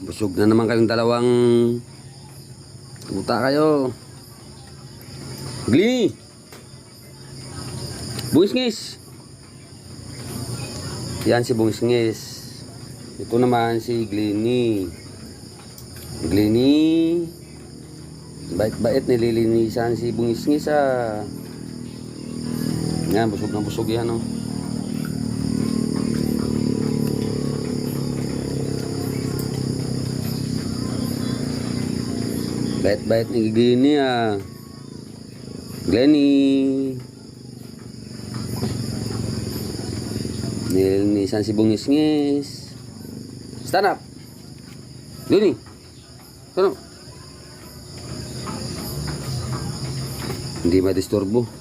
Busog na naman kayong dalawang tuta kayo. Gli! Bungis-ngis! Yan si Bungis-ngis. Ito naman si Glenny. Glenny. Bait-bait nililinisan si Bungis-ngis Yan, busog na busog yan Bait-bait ni Glenny Glenny. Nilinisan si Bungis-ngis. Stand up. Glenny. Stand up. Hindi madisturbo.